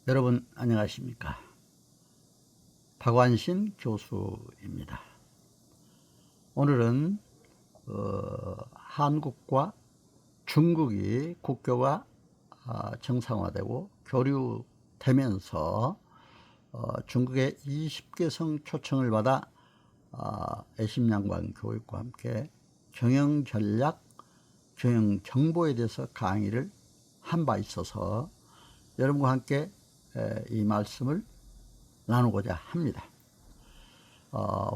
여러분 안녕하십니까? 박완신 교수입니다. 오늘은 한국과 중국이 국교가 정상화되고 교류되면서 중국의 20개성 초청을 받아 애심양관 교육과 함께 경영전략, 경영정보에 대해서 강의를 한 바 있어서 여러분과 함께 이 말씀을 나누고자 합니다.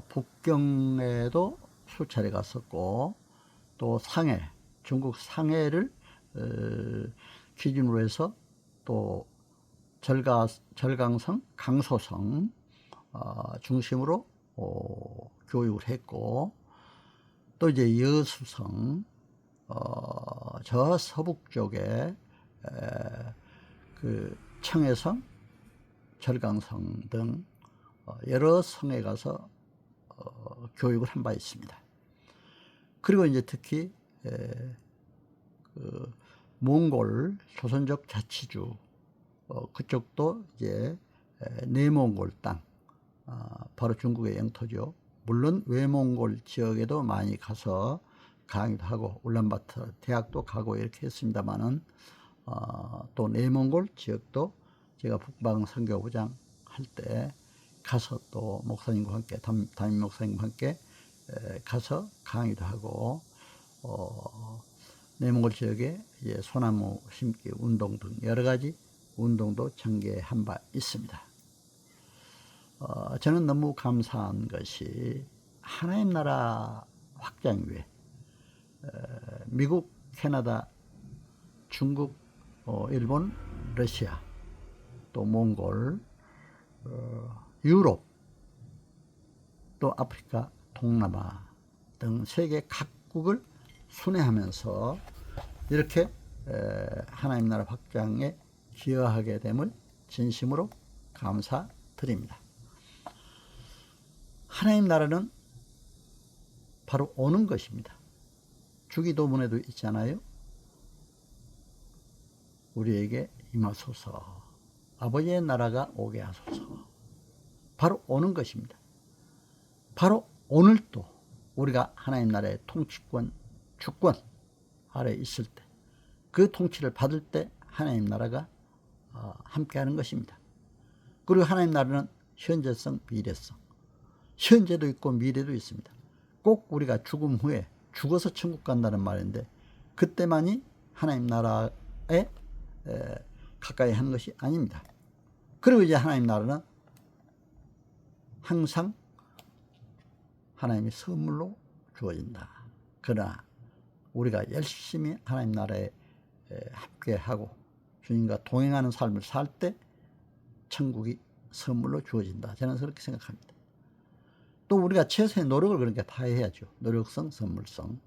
북경에도 수차례 갔었고, 또 상해, 중국 상해를 기준으로 해서 또 절강성, 강소성 중심으로 교육을 했고, 또 이제 여수성, 저 서북 쪽에 그 청해성, 절강성 등 여러 성에 가서 교육을 한 바 있습니다. 그리고 이제 특히 그 몽골 조선족 자치주 그쪽도 이제 내몽골 땅, 바로 중국의 영토죠. 물론 외몽골 지역에도 많이 가서 강의도 하고 울란바토르 대학도 가고 이렇게 했습니다만은 또 내몽골 지역도 제가 북방 선교부장 할 때 가서 또 목사님과 함께 담임 목사님과 함께 가서 강의도 하고 내몽골 지역에 이제 소나무 심기 운동 등 여러 가지 운동도 전개한 바 있습니다. 저는 너무 감사한 것이 하나님 나라 확장 위에 미국, 캐나다, 중국, 일본, 러시아, 또 몽골, 유럽, 또 아프리카, 동남아 등 세계 각국을 순회하면서 이렇게 하나님 나라 확장에 기여하게 됨을 진심으로 감사드립니다. 하나님 나라는 바로 오는 것입니다. 주기도문에도 있잖아요. 우리에게 임하소서, 아버지의 나라가 오게 하소서. 바로 오는 것입니다. 바로 오늘도 우리가 하나님 나라의 통치권, 주권 아래 있을 때, 그 통치를 받을 때 하나님 나라가 함께하는 것입니다. 그리고 하나님 나라는 현재성, 미래성, 현재도 있고 미래도 있습니다. 꼭 우리가 죽음 후에 죽어서 천국 간다는 말인데 그때만이 하나님 나라에 가까이 하는 것이 아닙니다. 그리고 이제 하나님 나라는 항상 하나님의 선물로 주어진다. 그러나 우리가 열심히 하나님 나라에 함께하고 주님과 동행하는 삶을 살 때 천국이 선물로 주어진다. 저는 그렇게 생각합니다. 또 우리가 최선의 노력을 그러니까 다해야죠. 노력성, 선물성.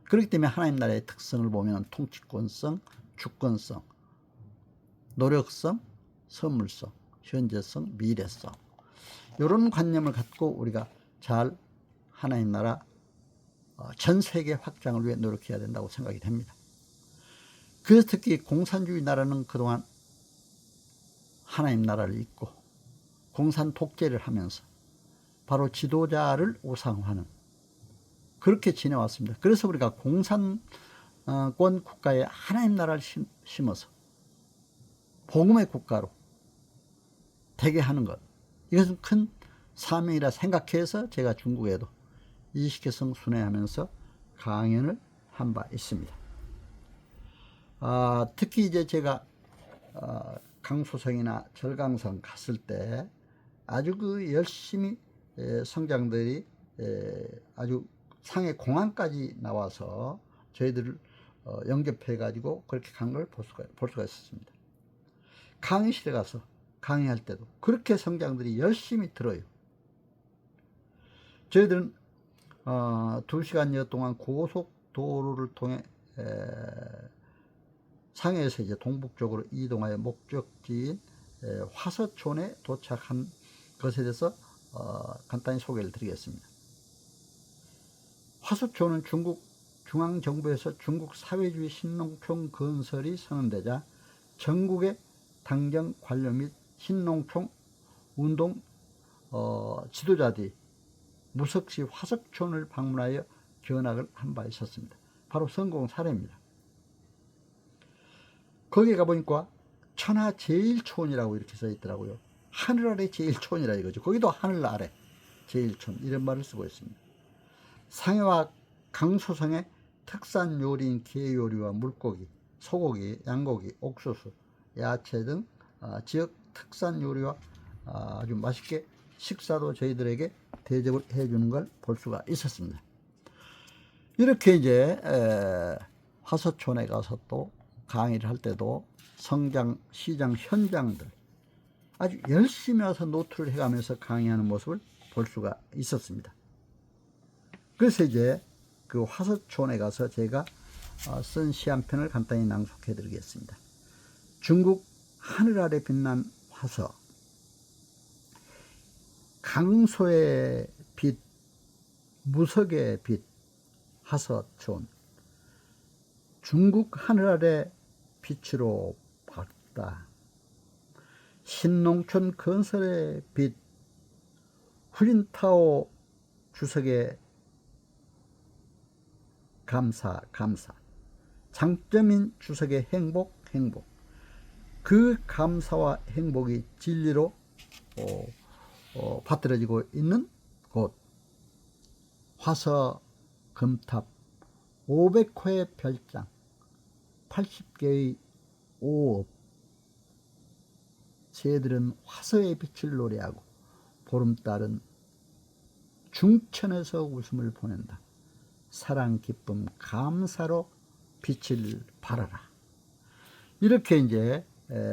그렇기 때문에 하나님 나라의 특성을 보면 통치권성, 주권성, 노력성, 선물성, 현재성, 미래성, 이런 관념을 갖고 우리가 잘 하나님 나라 전 세계 확장을 위해 노력해야 된다고 생각이 됩니다. 그래서 특히 공산주의 나라는 그동안 하나님 나라를 잊고 공산 독재를 하면서 바로 지도자를 우상화하는 그렇게 지내왔습니다. 그래서 우리가 공산권 국가에 하나님 나라를 심어서 복음의 국가로 되게 하는 것, 이것은 큰 사명이라 생각해서 제가 중국에도 20개성 순회하면서 강연을 한 바 있습니다. 특히 이제 제가 강소성이나 절강성 갔을 때 아주 그 열심히 성장들이 아주 상해 공항까지 나와서 저희들을 영접해 가지고 그렇게 간 걸 볼 수가 있었습니다. 강의실에 가서 강의할 때도 그렇게 성장들이 열심히 들어요. 저희들은 2시간여 동안 고속도로를 통해 상해에서 이제 동북쪽으로 이동하여 목적지인 화서촌에 도착한 것에 대해서 간단히 소개를 드리겠습니다. 화서촌은 중국 중앙정부에서 중국 사회주의 신농촌 건설이 선언되자 전국의 당정 관료 및 신농촌 운동 지도자들이 무석시 화석촌을 방문하여 견학을 한 바 있었습니다. 바로 성공 사례입니다. 거기에 가보니까 천하제일촌이라고 이렇게 써 있더라고요. 하늘 아래 제일촌이라 이거죠. 거기도 하늘 아래 제일촌 이런 말을 쓰고 있습니다. 상해와 강소성의 특산 요리인 게 요리와 물고기, 소고기, 양고기, 옥수수, 야채 등 지역 특산 요리와 아주 맛있게 식사도 저희들에게 대접을 해주는 걸 볼 수가 있었습니다. 이렇게 이제 화서촌에 가서 또 강의를 할 때도 성장, 시장 현장들 아주 열심히 와서 노트를 해가면서 강의하는 모습을 볼 수가 있었습니다. 그래서 이제 그 화서촌에 가서 제가 쓴 시 한 편을 간단히 낭독해 드리겠습니다. 중국 하늘 아래 빛난 화서, 강소의 빛, 무석의 빛, 화서촌. 중국 하늘 아래 빛으로 밝다. 신농촌 건설의 빛, 후린타오 주석의 감사. 장점인 주석의 행복. 그 감사와 행복이 진리로 받들어지고 있는 곳. 화서 금탑 500호의 별장, 80개의 오업. 새들은 화서의 빛을 노래하고 보름달은 중천에서 웃음을 보낸다. 사랑, 기쁨, 감사로 빛을 발하라. 이렇게 이제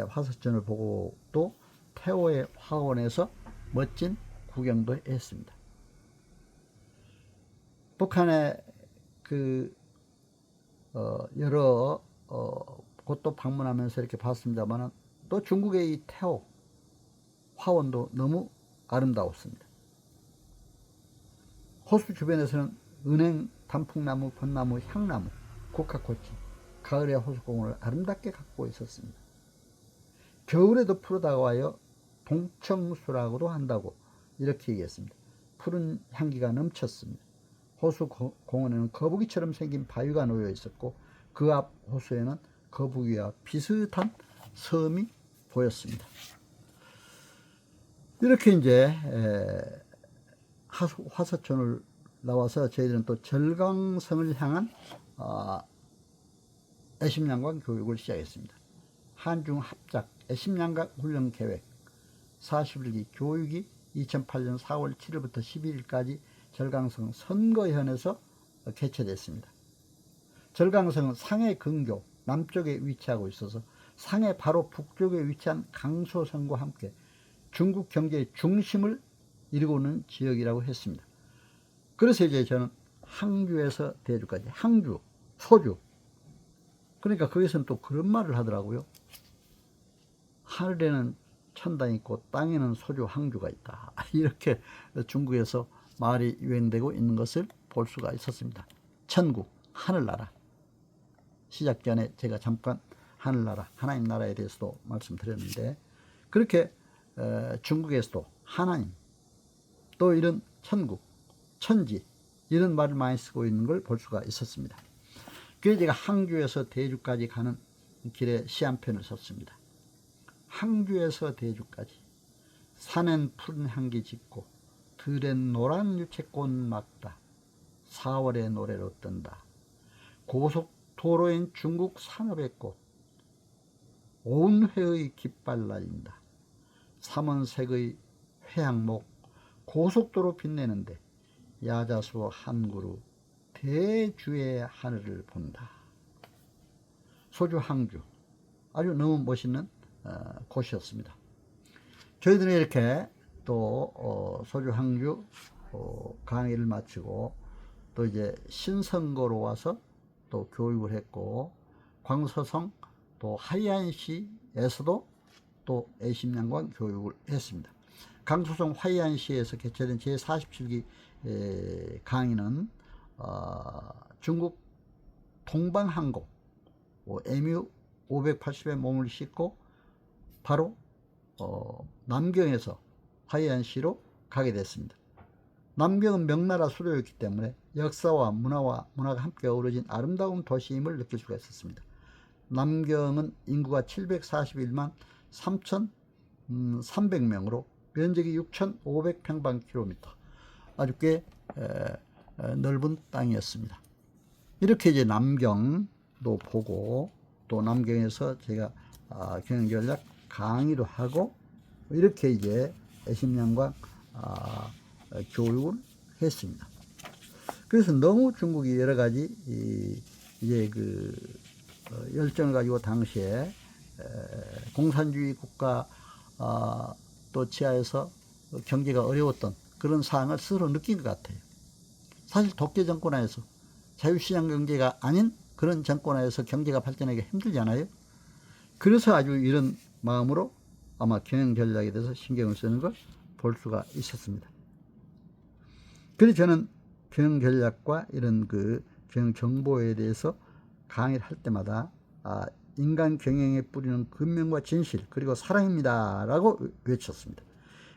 화서촌을 보고 또 태호의 화원에서 멋진 구경도 했습니다. 북한의 그 여러 곳도 방문하면서 이렇게 봤습니다만 또 중국의 이 태호 화원도 너무 아름다웠습니다. 호수 주변에서는 은행, 단풍나무, 벚나무, 향나무, 국화꽃이 가을의 호수공원을 아름답게 가꾸고 있었습니다. 겨울에도 풀어 다가와요 동청수라고도 한다고 이렇게 얘기했습니다. 푸른 향기가 넘쳤습니다. 호수 공원에는 거북이처럼 생긴 바위가 놓여 있었고 그 앞 호수에는 거북이와 비슷한 섬이 보였습니다. 이렇게 이제 화서촌을 나와서 저희들은 또 절강성을 향한 애심양관 교육을 시작했습니다. 한중 합작 애심양관 훈련 계획 41기 교육이 2008년 4월 7일부터 11일까지 절강성 선거현에서 개최됐습니다. 절강성은 상해 근교 남쪽에 위치하고 있어서 상해 바로 북쪽에 위치한 강소성과 함께 중국 경제의 중심을 이루고 있는 지역이라고 했습니다. 그래서 이제 저는 항주에서 대주까지, 항주, 소주. 그러니까 거기서는 또 그런 말을 하더라고요. 하늘에는 천당이 있고 땅에는 소주 항주가 있다. 이렇게 중국에서 말이 유행되고 있는 것을 볼 수가 있었습니다. 천국, 하늘나라. 시작 전에 제가 잠깐 하늘나라, 하나님 나라에 대해서도 말씀드렸는데 그렇게 중국에서도 하나님, 또 이런 천국, 천지 이런 말을 많이 쓰고 있는 걸 볼 수가 있었습니다. 그래서 제가 항주에서 대주까지 가는 길에 시 한 편을 썼습니다. 항주에서 대주까지 산엔 푸른 향기 짙고 들엔 노란 유채꽃 막다. 4월의 노래로 뜬다. 고속도로엔 중국 산업의 꽃 온회의 깃발 날린다. 삼원색의 회양목 고속도로 빛내는데 야자수 한 그루 대주의 하늘을 본다. 소주 항주 아주 너무 멋있는 곳이었습니다. 저희들은 이렇게 또 소주 항주 강의를 마치고 또 이제 신성거로 와서 또 교육을 했고 광서성 또 하이안시에서도 또 애심양관 교육을 했습니다. 강서성 하이안시에서 개최된 제47기 강의는 중국 동방항공 MU580에 몸을 싣고 바로 남경에서 화해안시로 가게 됐습니다. 남경은 명나라 수도였기 때문에 역사와 문화가 함께 어우러진 아름다운 도시임을 느낄 수가 있었습니다. 남경은 인구가 741만 3,300명으로 면적이 6,500평방킬로미터, 아주 꽤 넓은 땅이었습니다. 이렇게 이제 남경도 보고, 또 남경에서 제가 경영전략 강의도 하고, 이렇게 이제 애심양광 교육을 했습니다. 그래서 너무 중국이 여러 가지 이제 그 열정을 가지고 당시에 공산주의 국가 또 치하에서 경제가 어려웠던 그런 상황을 스스로 느낀 것 같아요. 사실 독재 정권 하에서 자유시장 경제가 아닌 그런 정권 하에서 경제가 발전하기가 힘들잖아요. 그래서 아주 이런 마음으로 아마 경영 전략에 대해서 신경을 쓰는 걸 볼 수가 있었습니다. 그래서 저는 경영 전략과 이런 그 경영 정보에 대해서 강의를 할 때마다 인간 경영의 뿌리는 근면과 진실 그리고 사랑입니다 라고 외쳤습니다.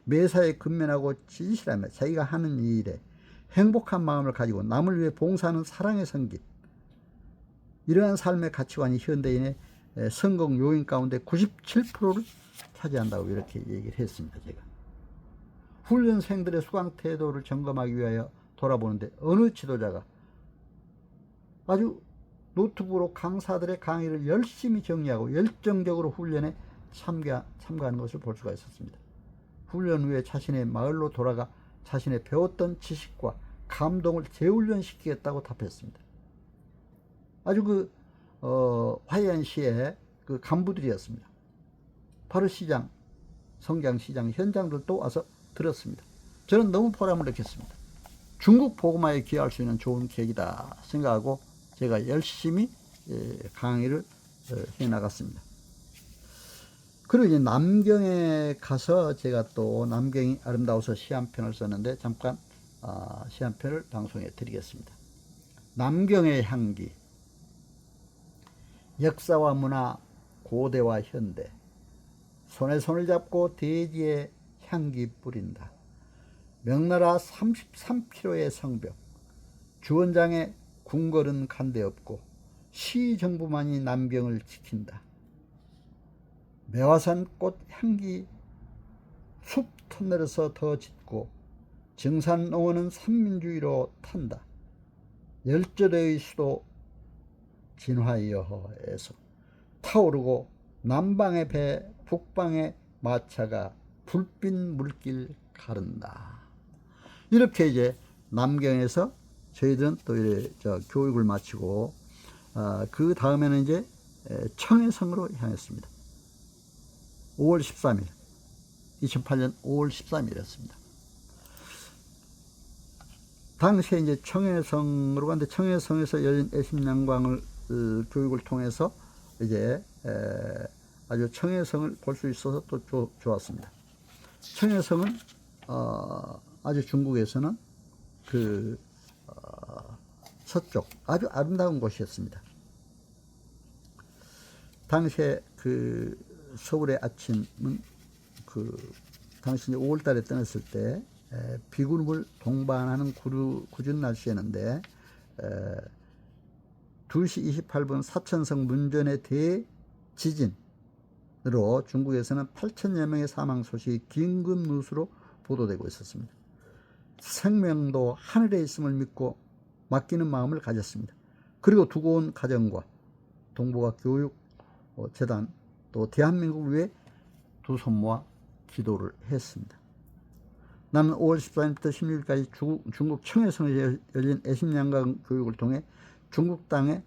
매사에 근면하고 진실하며 자기가 하는 일에 행복한 마음을 가지고 남을 위해 봉사하는 사랑의 성길, 이러한 삶의 가치관이 현대인의 성공 요인 가운데 97%를 차지한다고 이렇게 얘기를 했습니다. 제가 훈련생들의 수강 태도를 점검하기 위하여 돌아보는데 어느 지도자가 아주 노트북으로 강사들의 강의를 열심히 정리하고 열정적으로 훈련에 참가하는 것을 볼 수가 있었습니다. 훈련 후에 자신의 마을로 돌아가 자신의 배웠던 지식과 감동을 재훈련시키겠다고 답했습니다. 아주 화해안시의 그 간부들이었습니다. 바로 시장, 성장시장 현장들도 와서 들었습니다. 저는 너무 보람을 느꼈습니다. 중국 복음화에 기여할 수 있는 좋은 계기다 생각하고 제가 열심히 강의를 해 나갔습니다. 그리고 이제 남경에 가서 제가 또 남경이 아름다워서 시 한 편을 썼는데 잠깐 시 한 편을 방송해 드리겠습니다. 남경의 향기, 역사와 문화, 고대와 현대, 손에 손을 잡고 대지에 향기 뿌린다. 명나라 33km의 성벽, 주원장의 궁궐은 간데없고 시정부만이 남경을 지킨다. 매화산 꽃 향기 숲 터널에서 더 짙고 정산농원은 삼민주의로 탄다. 열조대의 수도 진화여호에서 타오르고 남방의 배 북방의 마차가 불빛 물길 가른다. 이렇게 이제 남경에서 저희들은 또 교육을 마치고 그 다음에는 이제 청해성으로 향했습니다. 5월 13일 2008년 5월 13일이었습니다. 당시에 이제 청해성으로 갔는데 청해성에서 열린 애심양광을 교육을 통해서 이제 아주 청해성을 볼 수 있어서 또 좋았습니다. 청해성은 아주 중국에서는 서쪽 아주 아름다운 곳이었습니다. 당시에 서울의 아침은 당시 5월달에 떠났을 때 비구름을 동반하는 궂은 날씨였는데 2시 28분 사천성 문전의 대지진으로 중국에서는 8천여 명의 사망 소식이 긴급 뉴스로 보도되고 있었습니다. 생명도 하늘에 있음을 믿고 맡기는 마음을 가졌습니다. 그리고 두고 온 가정과 동북아 교육재단 또 대한민국을 위해 두 손 모아 기도를 했습니다. 나는 5월 14일부터 16일까지 중국 청해성에서 열린 애심양광 교육을 통해 중국 땅의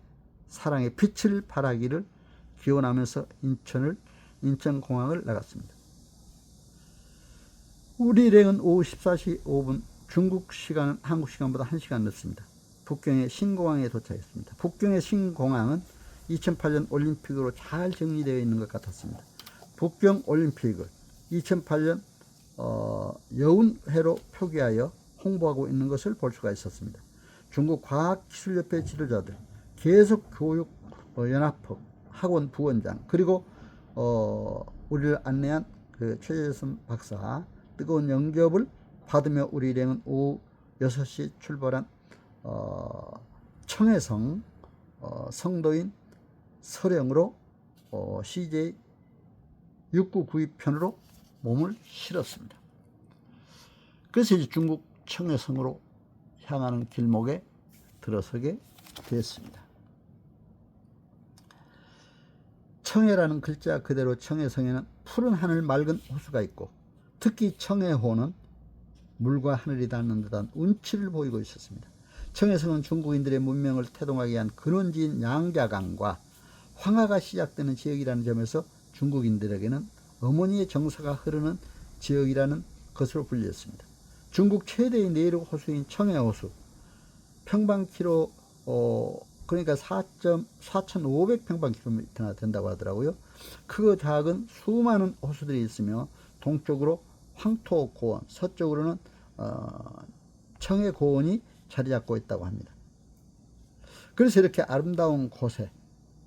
사랑의 빛을 발하기를 기원하면서 인천공항을 나갔습니다. 우리 일행은 오후 14시 5분, 중국 시간은 한국 시간보다 1시간 늦습니다. 북경의 신공항에 도착했습니다. 북경의 신공항은 2008년 올림픽으로 잘 정리되어 있는 것 같았습니다. 북경 올림픽을 2008년 여운회로 표기하여 홍보하고 있는 것을 볼 수가 있었습니다. 중국 과학기술협회 지도자들, 계속교육연합회 학원 부원장, 그리고 우리를 안내한 그 최재선 박사 뜨거운 영접을 받으며 우리 일행은 오후 6시 출발한 청해성 성도인 서령으로 CJ 6992편으로 몸을 실었습니다. 그래서 이제 중국 청해성으로 향하는 길목에 들어서게 됐습니다. 청해라는 글자 그대로 청해성에는 푸른 하늘 맑은 호수가 있고 특히 청해호는 물과 하늘이 닿는 듯한 운치를 보이고 있었습니다. 청해성은 중국인들의 문명을 태동하게 한 근원지인 양자강과 황하가 시작되는 지역이라는 점에서 중국인들에게는 어머니의 정서가 흐르는 지역이라는 것으로 불렸습니다. 중국 최대의 내륙 호수인 청해호수 평방키로 그러니까 4,500평방킬로미터나 된다고 하더라고요. 크고 작은 수많은 호수들이 있으며 동쪽으로 황토고원, 서쪽으로는 청해고원이 자리 잡고 있다고 합니다. 그래서 이렇게 아름다운 곳에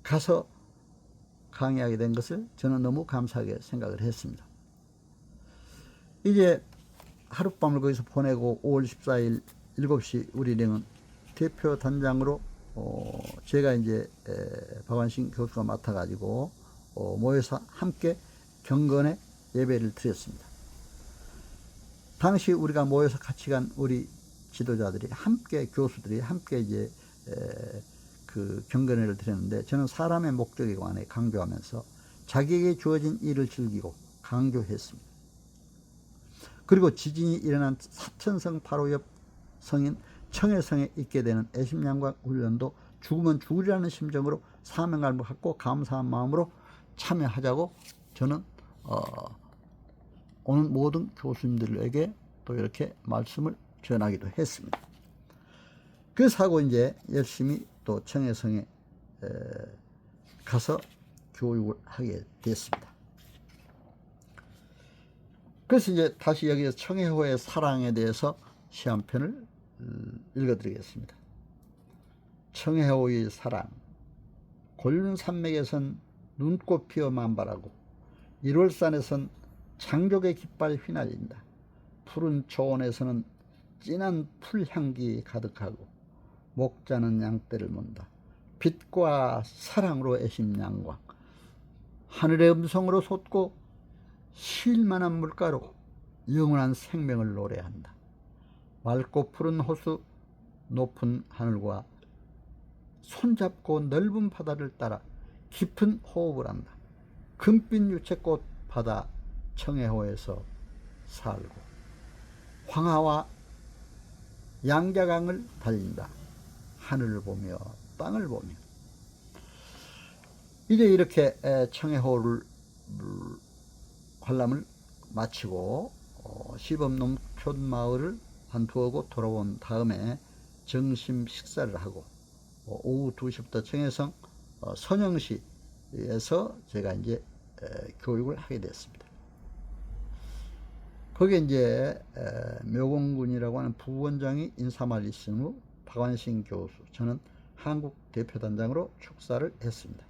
가서 강의하게 된 것을 저는 너무 감사하게 생각을 했습니다. 이제 하룻밤을 거기서 보내고 5월 14일 7시 우리 일행은 대표 단장으로 제가 이제 박완신 교수가 맡아가지고 모여서 함께 경건의 예배를 드렸습니다. 당시 우리가 모여서 같이 간 우리 지도자들이 함께 교수들이 함께 이제 그 경건회를 드렸는데 저는 사람의 목적에 관해 강조하면서 자기에게 주어진 일을 즐기고 강조했습니다. 그리고 지진이 일어난 사천성 바로 옆 성인 청해성에 있게 되는 애심양관 훈련도 죽으면 죽으리라는 심정으로 사명감을 갖고 감사한 마음으로 참여하자고 저는 오는 모든 교수님들에게 또 이렇게 말씀을 전하기도 했습니다. 그래서 하고 이제 열심히 또 청해성에 가서 교육을 하게 됐습니다. 그래서 이제 다시 여기서 청해호의 사랑에 대해서 시 한 편을 읽어드리겠습니다. 청해호의 사랑. 곪은 산맥에선 눈꽃 피어 만발하고 1월산에선 장족의 깃발 휘날린다. 푸른 초원에서는 진한 풀향기 가득하고 목자는 양떼를 문다. 빛과 사랑으로 애심양광. 하늘의 음성으로 솟고 쉴만한 물가로 영원한 생명을 노래한다. 맑고 푸른 호수 높은 하늘과 손잡고 넓은 바다를 따라 깊은 호흡을 한다. 금빛 유채꽃 바다 청해호에서 살고 황하와 양자강을 달린다. 하늘을 보며 땅을 보며. 이제 이렇게 청해호를 관람을 마치고 시범농촌마을을 한 두어 곳 돌아온 다음에 점심 식사를 하고 오후 2시부터 청해성 선영시에서 제가 이제 교육을 하게 됐습니다. 거기에 이제 묘공군이라고 하는 부원장이 인사말 있은 후 박완신 교수, 저는 한국 대표단장으로 축사를 했습니다.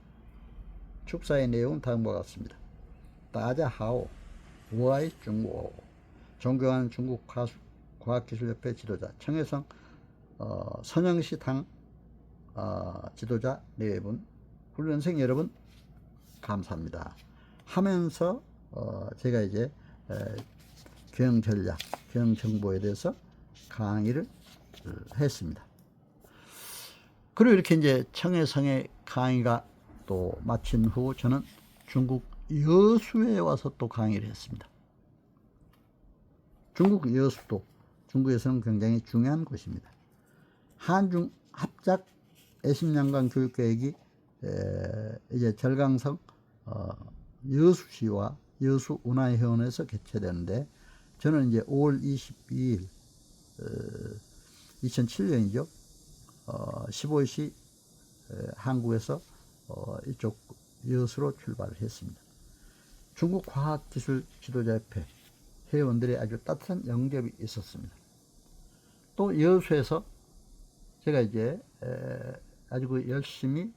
축사의 내용은 다음과 같습니다. 다자하오, 우아이 중국어, 존경하는 중국 과학기술협회 지도자, 청해성 선영시 당 지도자 4분, 훈련생 여러분 감사합니다 하면서 제가 이제 경영전략, 경영정보에 대해서 강의를 했습니다. 그리고 이렇게 이제 청해성의 강의가 또 마친 후 저는 중국 여수에 와서 또 강의를 했습니다. 중국 여수도 중국에서는 굉장히 중요한 곳입니다. 한중 합작 애심양관 교육계획이 이제 절강성 여수시와 여수운하회원에서 개최되는데 저는 이제 5월 22일 2007년이죠. 15시 한국에서 이쪽 여수로 출발을 했습니다. 중국 과학기술 지도자협회 회원들의 아주 따뜻한 영접이 있었습니다. 또 여수에서 제가 이제 아주 열심히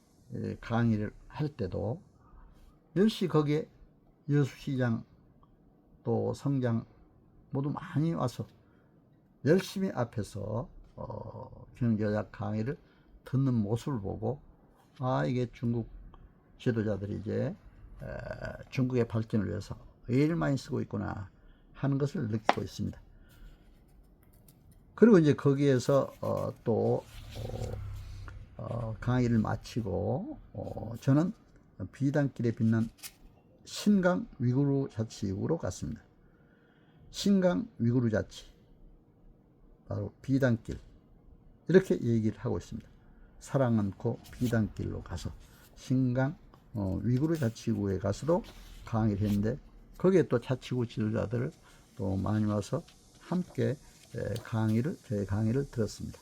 강의를 할 때도 역시 거기에 여수시장 또 성장 모두 많이 와서 열심히 앞에서 경제학 강의를 듣는 모습을 보고 이게 중국 지도자들이 이제 중국의 발전을 위해서 의의를 많이 쓰고 있구나 하는 것을 느끼고 있습니다. 그리고 이제 거기에서 또 강의를 마치고 저는 비단길에 빛난 신강 위구르 자치구로 갔습니다. 신강 위구르 자치, 바로 비단길, 이렇게 얘기를 하고 있습니다. 사랑 않고 비단길로 가서 신강 위구르 자치구에 가서도 강의를 했는데, 거기에 또 자치구 지도자들을 또 많이 와서 함께 저의 강의를 들었습니다.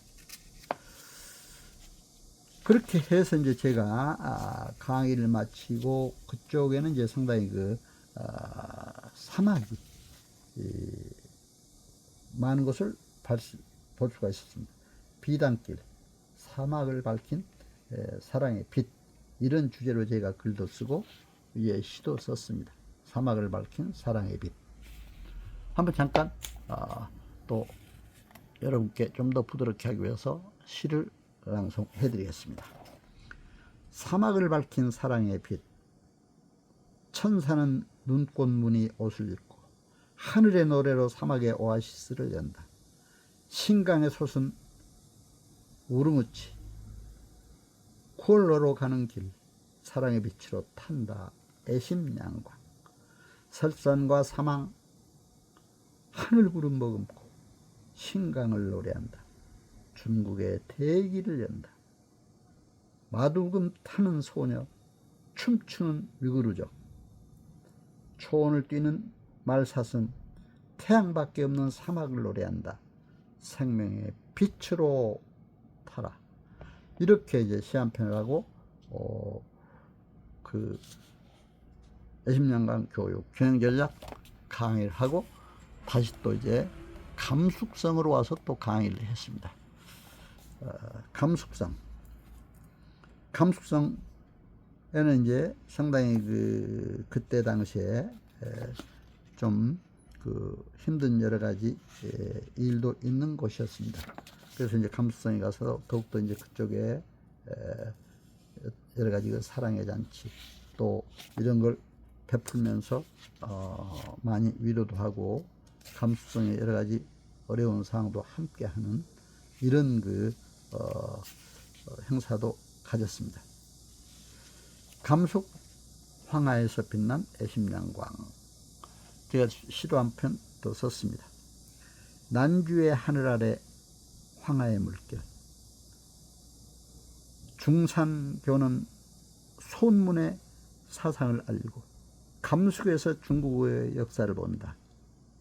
그렇게 해서 이제 제가 강의를 마치고 그쪽에는 이제 상당히 사막이 많은 것을 볼 수가 있었습니다. 비단길, 사막을 밝힌 사랑의 빛, 이런 주제로 제가 글도 쓰고 위에 시도 썼습니다. 사막을 밝힌 사랑의 빛. 한번 잠깐 또 여러분께 좀 더 부드럽게 하기 위해서 시를 낭송해 드리겠습니다. 사막을 밝힌 사랑의 빛. 천사는 눈꽃 무늬 옷을 입고 하늘의 노래로 사막의 오아시스를 연다. 신강의 솟은 우르무치, 쿠올로로 가는 길, 사랑의 빛으로 탄다. 애심양광. 설산과 사망, 하늘구름 머금고 신강을 노래한다. 중국의 대기를 연다. 마두금 타는 소녀, 춤추는 위구르족, 초원을 뛰는 말사슴, 태양밖에 없는 사막을 노래한다. 생명의 빛으로 타라. 이렇게 이제 시 한 편을 하고 애심양강 교육 경영전략 강의를 하고 다시 또 이제 감숙성으로 와서 또 강의를 했습니다. 감숙성에는 이제 상당히 그때 당시에 좀 힘든 여러 가지 일도 있는 곳이었습니다. 그래서 이제 감숙성에 가서 더욱더 이제 그쪽에 여러 가지 사랑의 잔치 또 이런 걸 베풀면서 많이 위로도 하고 감수성의 여러 가지 어려운 상황도 함께 하는 이런 행사도 가졌습니다. 감숙 황하에서 빛난 애심양광. 제가 시도 한 편 또 썼습니다. 난주의 하늘 아래 황하의 물결. 중산교는 손문의 사상을 알고 감숙에서 중국의 역사를 본다.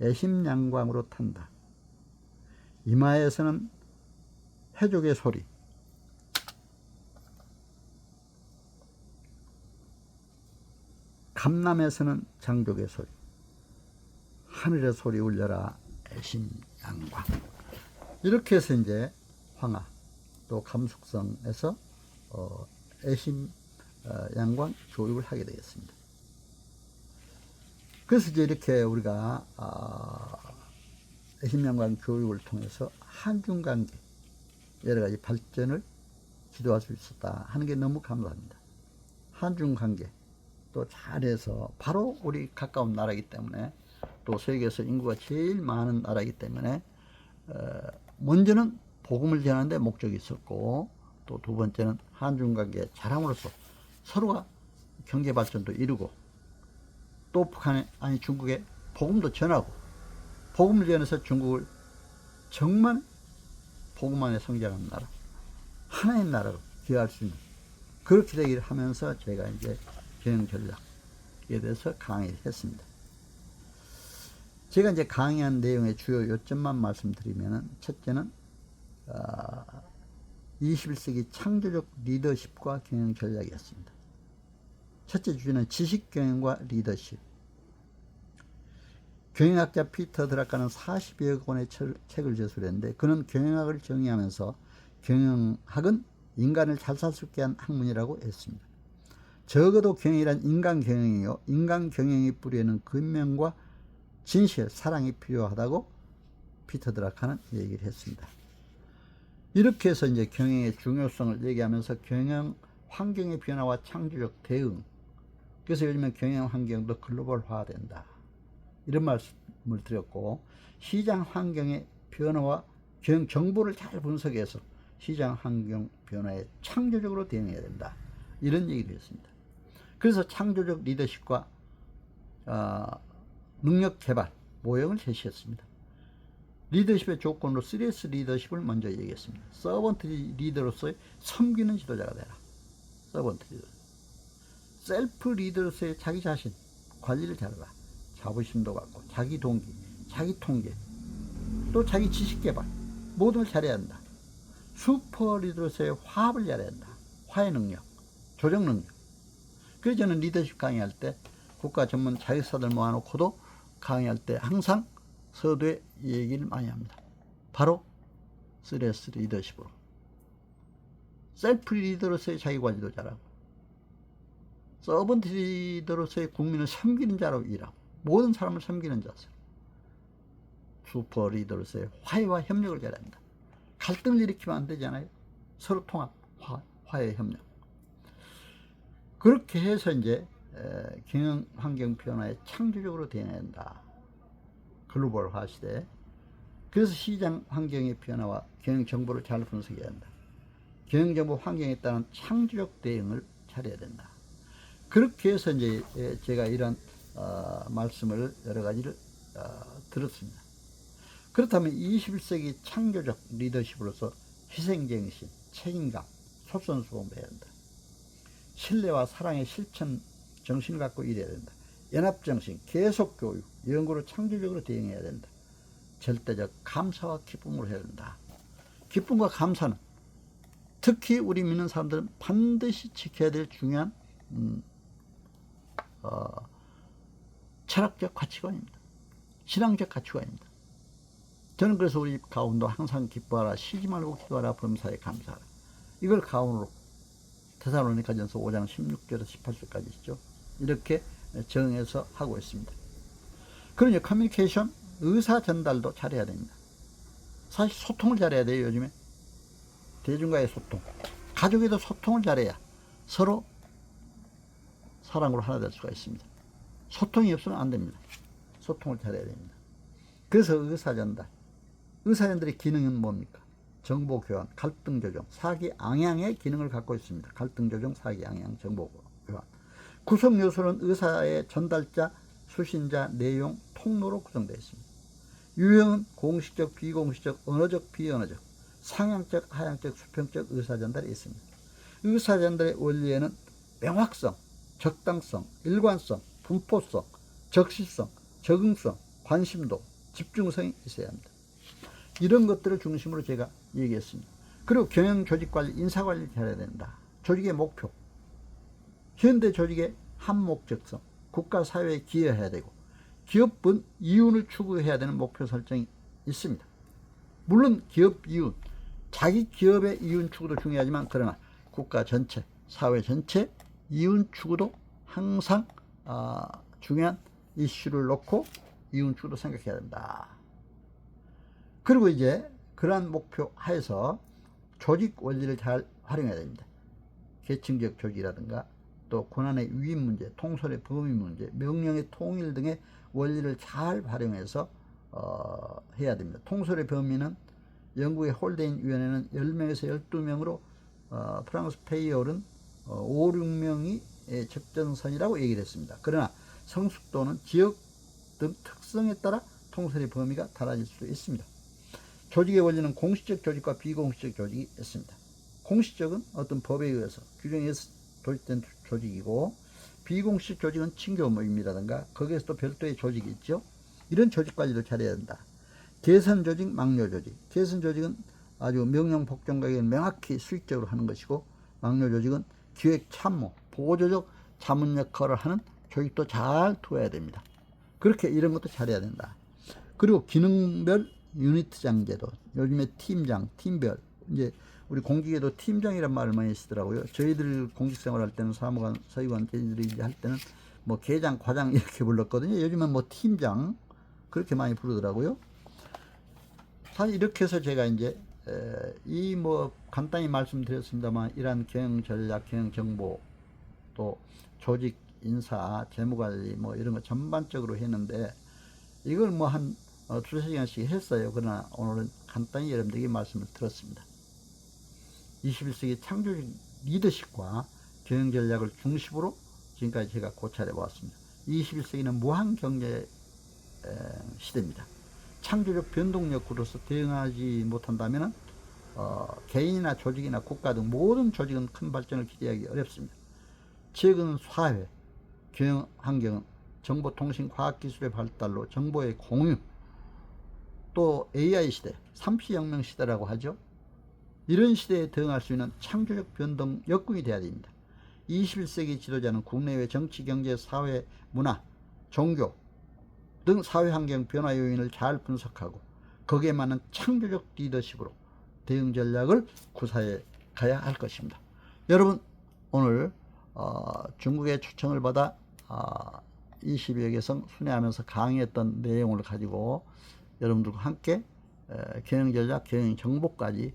애심양광으로 탄다. 이마에서는 해족의 소리, 감남에서는 장족의 소리, 하늘의 소리 울려라 애심양광. 이렇게 해서 이제 황하 또 감숙성에서 애심양광 교육을 하게 되겠습니다. 그래서 이제 이렇게 우리가 애심양광 교육을 통해서 한중관계 여러 가지 발전을 기도할 수 있었다 하는 게 너무 감사합니다. 한중관계 또 잘해서 바로 우리 가까운 나라이기 때문에 또 세계에서 인구가 제일 많은 나라이기 때문에 먼저는 복음을 전하는 데 목적이 있었고 또 두 번째는 한중관계 잘함으로써 서로가 경제 발전도 이루고 또 북한에 중국에 복음도 전하고 복음을 전해서 중국을 정말 복음 안에 성장하는 나라, 하나의 나라로 기여할 수 있는 그렇게 되기를 하면서 제가 이제 경영 전략에 대해서 강의를 했습니다. 제가 이제 강의한 내용의 주요 요점만 말씀드리면은 첫째는 21세기 창조적 리더십과 경영 전략이었습니다. 첫째 주제는 지식경영과 리더십. 경영학자 피터 드라카는 40여 권의 책을 제출했는데 그는 경영학을 정의하면서 경영학은 인간을 잘 살 수 있게 한 학문이라고 했습니다. 적어도 경영이란 인간 경영이요. 인간 경영의 뿌리에는 근면과 진실, 사랑이 필요하다고 피터 드라카는 얘기를 했습니다. 이렇게 해서 이제 경영의 중요성을 얘기하면서 경영 환경의 변화와 창조적 대응. 그래서 요즘에 경영 환경도 글로벌화된다. 이런 말씀을 드렸고, 시장 환경의 변화와 경영 정보를 잘 분석해서 시장 환경 변화에 창조적으로 대응해야 된다. 이런 얘기를 했습니다. 그래서 창조적 리더십과 능력 개발 모형을 제시했습니다. 리더십의 조건으로 3S 리더십을 먼저 얘기했습니다. 서번트 리더로서의 섬기는 지도자가 되라. 서번트 리더. 셀프 리더로서의 자기 자신 관리를 잘해라. 자부심도 갖고 자기 동기, 자기 통계, 또 자기 지식 개발 모든 걸 잘해야 한다. 슈퍼 리더로서의 화합을 잘해야 한다. 화해 능력, 조정 능력. 그래서 저는 리더십 강의할 때 국가 전문 자격사들 모아놓고도 강의할 때 항상 서두에 얘기를 많이 합니다. 바로 3S 리더십으로. 셀프 리더로서의 자기 관리도 잘하고, 서번트 리더로서의 국민을 섬기는 자로 일하고, 모든 사람을 섬기는 자세로. 슈퍼 리더로서의 화해와 협력을 잘해야 한다. 갈등을 일으키면 안 되잖아요. 서로 통합, 화해, 협력. 그렇게 해서 이제 경영 환경 변화에 창조적으로 대응해야 한다. 글로벌화 시대. 그래서 시장 환경의 변화와 경영 정보를 잘 분석해야 한다. 경영 정보 환경에 따른 창조적 대응을 잘해야 된다. 그렇게 해서 이제 제가 이런 말씀을 여러 가지를 들었습니다. 그렇다면 21세기 창조적 리더십으로서 희생정신, 책임감, 솔선수범해야 한다. 신뢰와 사랑의 실천 정신을 갖고 일해야 된다. 연합정신, 계속교육, 연구로 창조적으로 대응해야 된다. 절대적 감사와 기쁨으로 해야 된다. 기쁨과 감사는 특히 우리 믿는 사람들은 반드시 지켜야 될 중요한 철학적 가치관입니다. 신앙적 가치관입니다. 저는 그래서 우리 가운도 항상 기뻐하라, 쉬지 말고 기도하라, 범사에 감사하라. 이걸 가운으로 데살로니가전서 5장 16절에서 18절까지 있죠. 이렇게 정해서 하고 있습니다. 그러니 커뮤니케이션, 의사 전달도 잘해야 됩니다. 사실 소통을 잘해야 돼요. 요즘에 대중과의 소통, 가족에도 소통을 잘해야 서로 사랑으로 하나 될 수가 있습니다. 소통이 없으면 안 됩니다. 소통을 잘해야 됩니다. 그래서 의사 전달, 의사 전달의 기능은 뭡니까? 정보 교환, 갈등 조정, 사기 양양의 기능을 갖고 있습니다. 갈등 조정, 사기 양양, 정보 교환. 구성 요소는 의사의 전달자, 수신자, 내용, 통로로 구성되어 있습니다. 유형은 공식적, 비공식적, 언어적, 비언어적, 상향적, 하향적, 수평적 의사 전달이 있습니다. 의사 전달의 원리에는 명확성, 적당성, 일관성, 분포성, 적시성, 적응성, 관심도, 집중성이 있어야 합니다. 이런 것들을 중심으로 제가 얘기했습니다. 그리고 경영 조직관리, 인사관리 잘해야 된다. 조직의 목표, 현대 조직의 한목적성, 국가 사회에 기여해야 되고, 기업은 이윤을 추구해야 되는 목표 설정이 있습니다. 물론 기업 이윤, 자기 기업의 이윤 추구도 중요하지만, 그러나 국가 전체, 사회 전체 이윤 추구도 항상 중요한 이슈를 놓고 이윤 추구도 생각해야 된다. 그리고 이제 그러한 목표 하에서 조직 원리를 잘 활용해야 됩니다. 계층적 조직이라든가 또 권한의 위임 문제, 통솔의 범위 문제, 명령의 통일 등의 원리를 잘 활용해서 해야 됩니다. 통솔의 범위는 영국의 홀데인 위원회는 10명에서 12명으로 프랑스 페이올은 5, 6명이 적정선이라고 얘기를 했습니다. 그러나 성숙도는 지역 등 특성에 따라 통솔의 범위가 달라질 수 있습니다. 조직의 원리는 공식적 조직과 비공식적 조직이 있습니다. 공식적은 어떤 법에 의해서 규정에 의해서 도입된 조직이고, 비공식 조직은 친교 모임이라든가 거기에서 또 별도의 조직이 있죠. 이런 조직 관리를 잘해야 한다. 개선 조직, 막료 조직. 개선 조직은 아주 명령 복종각에 명확히 수익적으로 하는 것이고, 막료 조직은 기획 참모, 보조적 자문 역할을 하는 조직도 잘 두어야 됩니다. 그렇게 이런 것도 잘해야 된다. 그리고 기능별 유니트장 제도, 요즘에 팀장, 팀별, 이제 우리 공직에도 팀장이란 말을 많이 쓰더라고요. 저희들 공직생활 할 때는 사무관, 서기관, 저희들이 이제 할 때는 뭐 계장, 과장 이렇게 불렀거든요. 요즘은 뭐 팀장 그렇게 많이 부르더라고요. 사실 이렇게 해서 제가 이제 이 뭐 간단히 말씀드렸습니다만 이러한 경영 전략, 경영 정보 또 조직 인사, 재무관리 뭐 이런 거 전반적으로 했는데 이걸 뭐 한 두세 시간씩 했어요. 그러나 오늘은 간단히 여러분들에게 말씀을 드렸습니다. 21세기 창조적 리더십과 경영 전략을 중심으로 지금까지 제가 고찰해 보았습니다. 21세기는 무한 경제 시대입니다. 창조적 변동력으로서 대응하지 못한다면 개인이나 조직이나 국가 등 모든 조직은 큰 발전을 기대하기 어렵습니다. 최근 사회, 경영 환경은 정보통신 과학기술의 발달로 정보의 공유, 또 AI 시대, 3C혁명 시대라고 하죠. 이런 시대에 대응할 수 있는 창조적 변동 역군이 되어야 됩니다. 21세기 지도자는 국내외 정치, 경제, 사회, 문화, 종교 등 사회환경 변화 요인을 잘 분석하고 거기에 맞는 창조적 리더십으로 대응 전략을 구사해 가야 할 것입니다. 여러분 오늘 중국의 초청을 받아 20여 개성 순회하면서 강의했던 내용을 가지고 여러분들과 함께 경영전략, 경영정보까지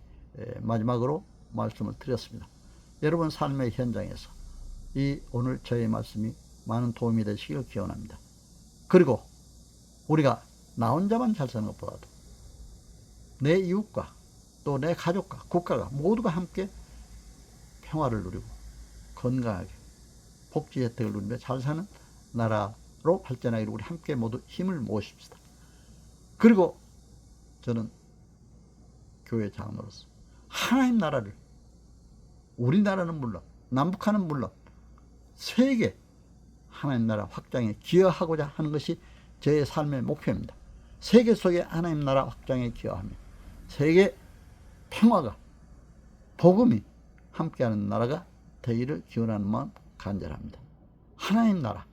마지막으로 말씀을 드렸습니다. 여러분 삶의 현장에서 이 오늘 저의 말씀이 많은 도움이 되시길 기원합니다. 그리고 우리가 나 혼자만 잘 사는 것보다도 내 이웃과 또 내 가족과 국가가 모두가 함께 평화를 누리고 건강하게 복지 혜택을 누리며 잘 사는 나라로 발전하기를 우리 함께 모두 힘을 모읍시다. 그리고 저는 교회 장로로서 하나님 나라를 우리나라는 물론 남북한은 물론 세계 하나님 나라 확장에 기여하고자 하는 것이 제 삶의 목표입니다. 세계 속에 하나님 나라 확장에 기여하며 세계 평화가 복음이 함께하는 나라가 되기를 기원하는 마음 간절합니다. 하나님 나라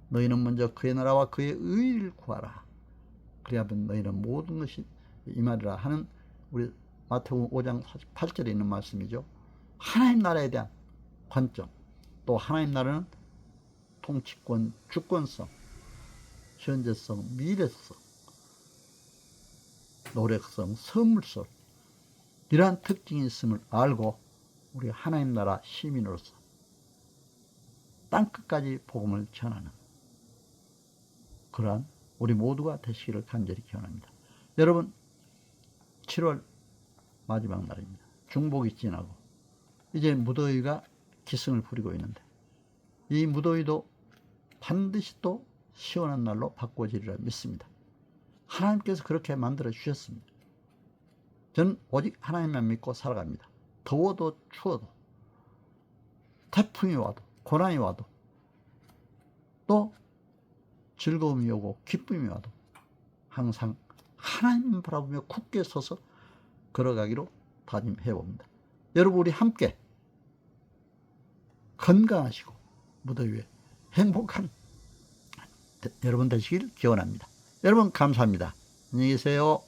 너희는 먼저 그의 나라와 그의 의를 구하라. 그리하면 너희는 모든 것이 임하리라 하는 우리 마태복음 5장 48절에 있는 말씀이죠. 하나님 나라에 대한 관점, 또 하나님 나라는 통치권, 주권성, 현재성, 미래성, 노력성, 선물성 이러한 특징이 있음을 알고 우리 하나님 나라 시민으로서 땅끝까지 복음을 전하는 그러한 우리 모두가 되시기를 간절히 기원합니다. 여러분 7월 마지막 날입니다. 중복이 지나고 이제 무더위가 기승을 부리고 있는데 이 무더위도 반드시 또 시원한 날로 바꿔지리라 믿습니다. 하나님께서 그렇게 만들어 주셨습니다. 저는 오직 하나님만 믿고 살아갑니다. 더워도 추워도 태풍이 와도 고난이 와도 또 즐거움이 오고 기쁨이 와도 항상 하나님을 바라보며 굳게 서서 걸어가기로 다짐해 봅니다. 여러분 우리 함께 건강하시고 무더위에 행복한 여러분 되시길 기원합니다. 여러분 감사합니다. 안녕히 계세요.